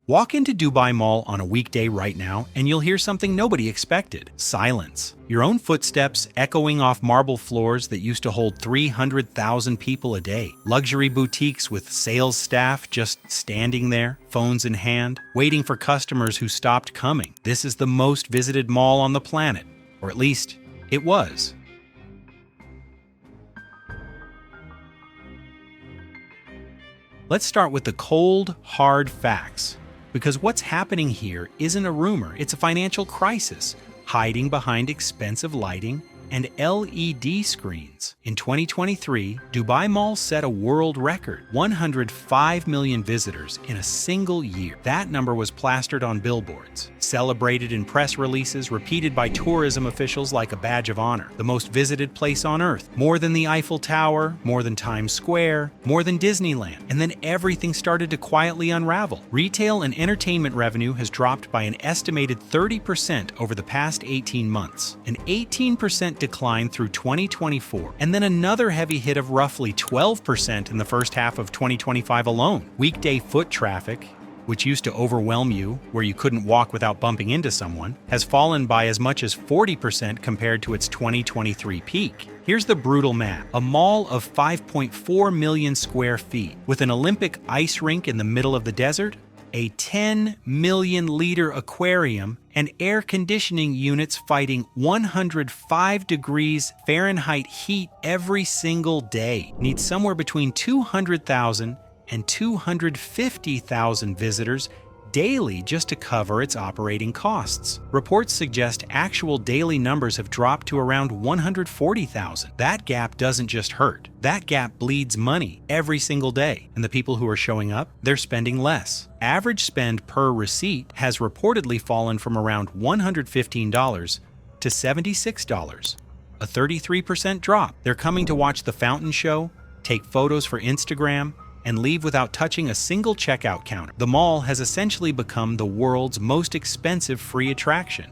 Walk into Dubai Mall on a weekday right now and you'll hear something nobody expected. Silence. Your own footsteps echoing off marble floors that used to hold 300,000 people a day. Luxury boutiques with sales staff just standing there, phones in hand, waiting for customers who stopped coming. This is the most visited mall on the planet, or at least it was. Let's start with the cold, hard facts. Because what's happening here isn't a rumor, it's a financial crisis, hiding behind expensive lighting and LED screens. In 2023, Dubai Mall set a world record, 105 million visitors in a single year. That number was plastered on billboards, celebrated in press releases, repeated by tourism officials like a badge of honor. The most visited place on earth, more than the Eiffel Tower, more than Times Square, more than Disneyland. And then everything started to quietly unravel. Retail and entertainment revenue has dropped by an estimated 30% over the past 18 months, an 18% decline through 2024, and then another heavy hit of roughly 12% in the first half of 2025 alone. Weekday foot traffic, which used to overwhelm you where you couldn't walk without bumping into someone, has fallen by as much as 40% compared to its 2023 peak. Here's the brutal math. A mall of 5.4 million square feet, with an Olympic ice rink in the middle of the desert, a 10 million liter aquarium, and air conditioning units fighting 105 degrees Fahrenheit heat every single day, needs somewhere between 200,000 and 250,000 visitors daily just to cover its operating costs. Reports suggest actual daily numbers have dropped to around 140,000. That gap doesn't just hurt. That gap bleeds money every single day. And the people who are showing up, they're spending less. Average spend per receipt has reportedly fallen from around $115 to $76, a 33% drop. They're coming to watch the fountain show, take photos for Instagram, and leave without touching a single checkout counter. The mall has essentially become the world's most expensive free attraction.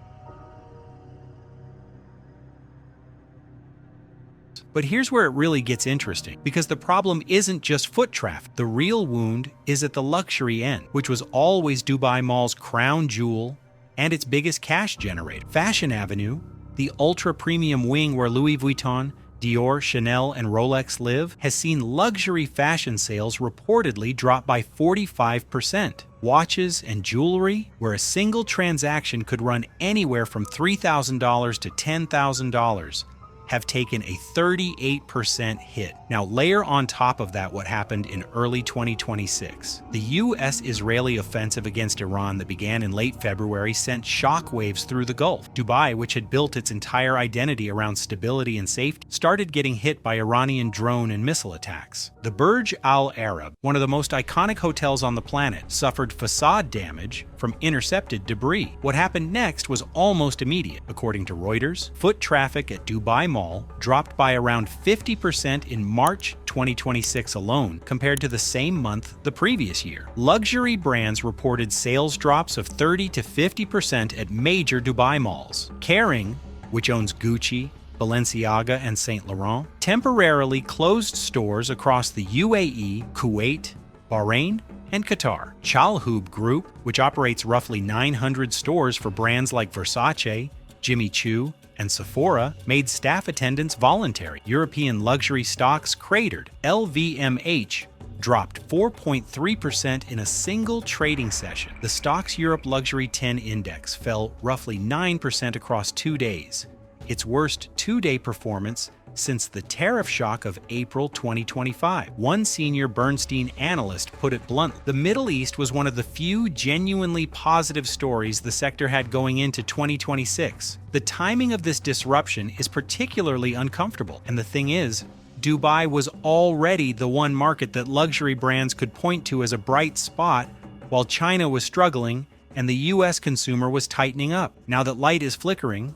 But here's where it really gets interesting, because the problem isn't just foot traffic. The real wound is at the luxury end, which was always Dubai Mall's crown jewel and its biggest cash generator. Fashion Avenue, the ultra-premium wing where Louis Vuitton, Dior, Chanel, and Rolex live, has seen luxury fashion sales reportedly drop by 45%. Watches and jewelry, where a single transaction could run anywhere from $3,000 to $10,000, have taken a 38% hit. Now layer on top of that what happened in early 2026. The US-Israeli offensive against Iran that began in late February sent shockwaves through the Gulf. Dubai, which had built its entire identity around stability and safety, started getting hit by Iranian drone and missile attacks. The Burj Al Arab, one of the most iconic hotels on the planet, suffered facade damage from intercepted debris. What happened next was almost immediate. According to Reuters, foot traffic at Dubai Mall dropped by around 50% in March 2026 alone compared to the same month the previous year. Luxury brands reported sales drops of 30 to 50% at major Dubai malls. Kering, which owns Gucci, Balenciaga, and Saint Laurent, temporarily closed stores across the UAE, Kuwait, Bahrain, and Qatar. Chalhoub Group, which operates roughly 900 stores for brands like Versace, Jimmy Choo, and Sephora, made staff attendance voluntary. European luxury stocks cratered. LVMH dropped 4.3% in a single trading session. The Stocks Europe Luxury 10 Index fell roughly 9% across 2 days, its worst two-day performance since the tariff shock of April 2025. One senior Bernstein analyst put it bluntly: the Middle East was one of the few genuinely positive stories the sector had going into 2026. The timing of this disruption is particularly uncomfortable, and the thing is, Dubai was already the one market that luxury brands could point to as a bright spot while China was struggling and the US consumer was tightening up. Now that light is flickering,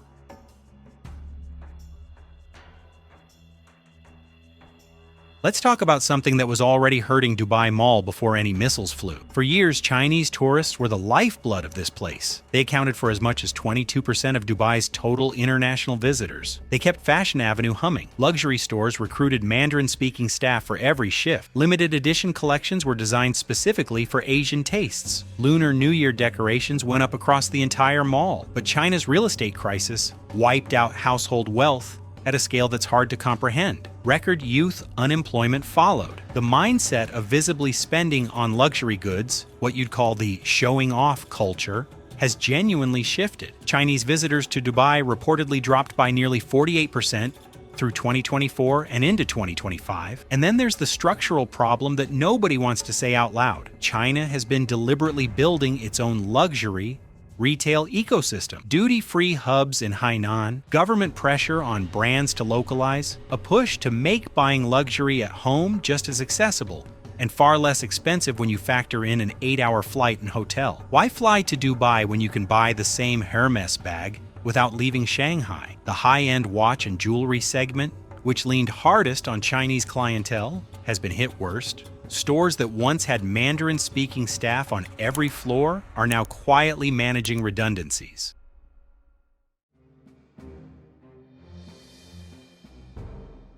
Let's talk about something that was already hurting Dubai Mall before any missiles flew. For years, Chinese tourists were the lifeblood of this place. They accounted for as much as 22% of Dubai's total international visitors. They kept Fashion Avenue humming. Luxury stores recruited Mandarin-speaking staff for every shift. Limited edition collections were designed specifically for Asian tastes. Lunar New Year decorations went up across the entire mall. But China's real estate crisis wiped out household wealth at a scale that's hard to comprehend. Record youth unemployment followed. The mindset of visibly spending on luxury goods, what you'd call the showing off culture, has genuinely shifted. Chinese visitors to Dubai reportedly dropped by nearly 48% through 2024 and into 2025. And then there's the structural problem that nobody wants to say out loud. China has been deliberately building its own luxury retail ecosystem. Duty-free hubs in Hainan, government pressure on brands to localize, a push to make buying luxury at home just as accessible and far less expensive when you factor in an 8-hour flight and hotel. Why fly to Dubai when you can buy the same Hermes bag without leaving Shanghai? The high-end watch and jewelry segment, which leaned hardest on Chinese clientele, has been hit worst. Stores that once had Mandarin-speaking staff on every floor are now quietly managing redundancies.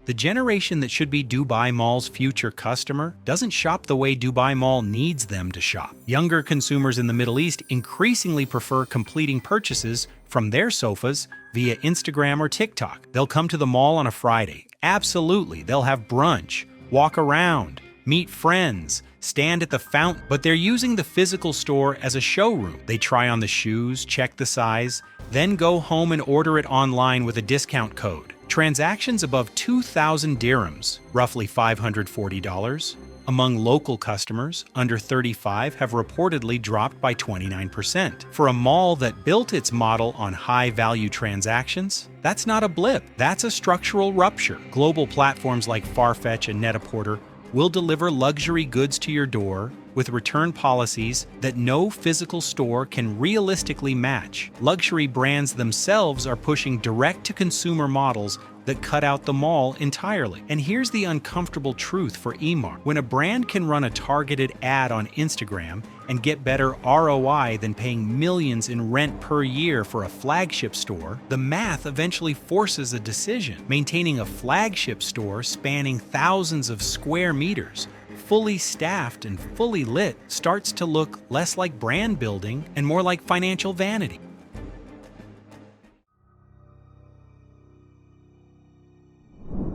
The generation that should be Dubai Mall's future customer doesn't shop the way Dubai Mall needs them to shop. Younger consumers in the Middle East increasingly prefer completing purchases from their sofas via Instagram or TikTok. They'll come to the mall on a Friday. Absolutely, they'll have brunch, walk around, meet friends, stand at the fountain, but they're using the physical store as a showroom. They try on the shoes, check the size, then go home and order it online with a discount code. Transactions above 2,000 dirhams, roughly $540, among local customers under 35 have reportedly dropped by 29%. For a mall that built its model on high-value transactions, that's not a blip, that's a structural rupture. Global platforms like Farfetch and Net-a-Porter will deliver luxury goods to your door with return policies that no physical store can realistically match. Luxury brands themselves are pushing direct-to-consumer models that cut out the mall entirely. And here's the uncomfortable truth for Emaar. When a brand can run a targeted ad on Instagram and get better ROI than paying millions in rent per year for a flagship store, the math eventually forces a decision. Maintaining a flagship store spanning thousands of square meters, fully staffed and fully lit, starts to look less like brand building and more like financial vanity.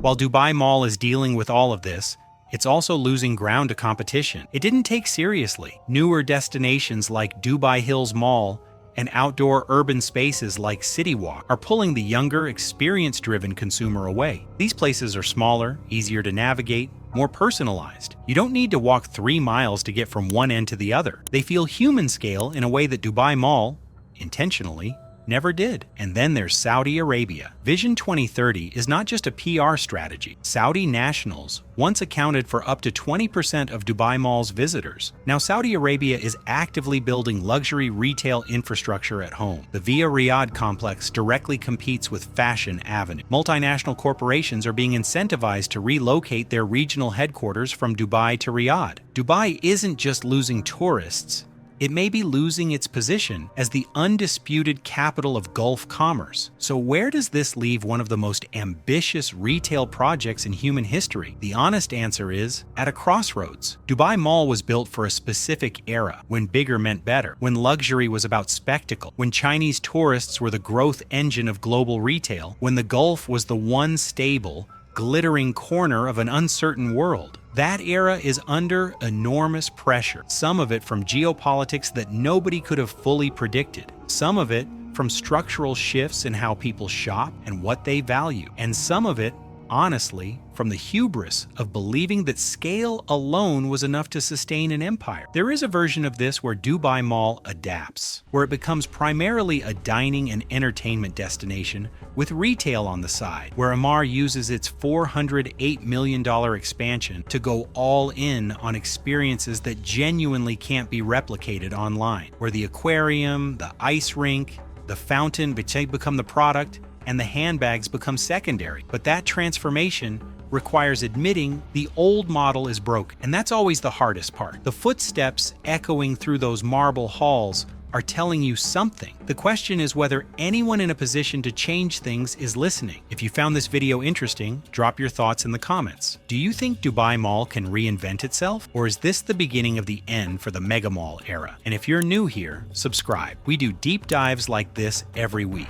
While Dubai Mall is dealing with all of this, it's also losing ground to competition. It didn't take seriously. Newer destinations like Dubai Hills Mall and outdoor urban spaces like City Walk are pulling the younger, experience-driven consumer away. These places are smaller, easier to navigate, more personalized. You don't need to walk 3 miles to get from one end to the other. They feel human scale in a way that Dubai Mall, intentionally, never did. And then there's Saudi Arabia. Vision 2030 is not just a PR strategy. Saudi nationals once accounted for up to 20% of Dubai Mall's visitors. Now Saudi Arabia is actively building luxury retail infrastructure at home. The Via Riyadh complex directly competes with Fashion Avenue. Multinational corporations are being incentivized to relocate their regional headquarters from Dubai to Riyadh. Dubai isn't just losing tourists, it may be losing its position as the undisputed capital of Gulf commerce. So where does this leave one of the most ambitious retail projects in human history? The honest answer is, at a crossroads. Dubai Mall was built for a specific era, when bigger meant better, when luxury was about spectacle, when Chinese tourists were the growth engine of global retail, when the Gulf was the one stable, glittering corner of an uncertain world. That era is under enormous pressure, some of it from geopolitics that nobody could have fully predicted, some of it from structural shifts in how people shop and what they value, and some of it, honestly, from the hubris of believing that scale alone was enough to sustain an empire. There is a version of this where Dubai Mall adapts, where it becomes primarily a dining and entertainment destination with retail on the side, where Emaar uses its $408 million expansion to go all in on experiences that genuinely can't be replicated online, where the aquarium, the ice rink, the fountain become the product, and the handbags become secondary. But that transformation requires admitting the old model is broken. And that's always the hardest part. The footsteps echoing through those marble halls are telling you something. The question is whether anyone in a position to change things is listening. If you found this video interesting, drop your thoughts in the comments. Do you think Dubai Mall can reinvent itself? Or is this the beginning of the end for the mega mall era? And if you're new here, subscribe. We do deep dives like this every week.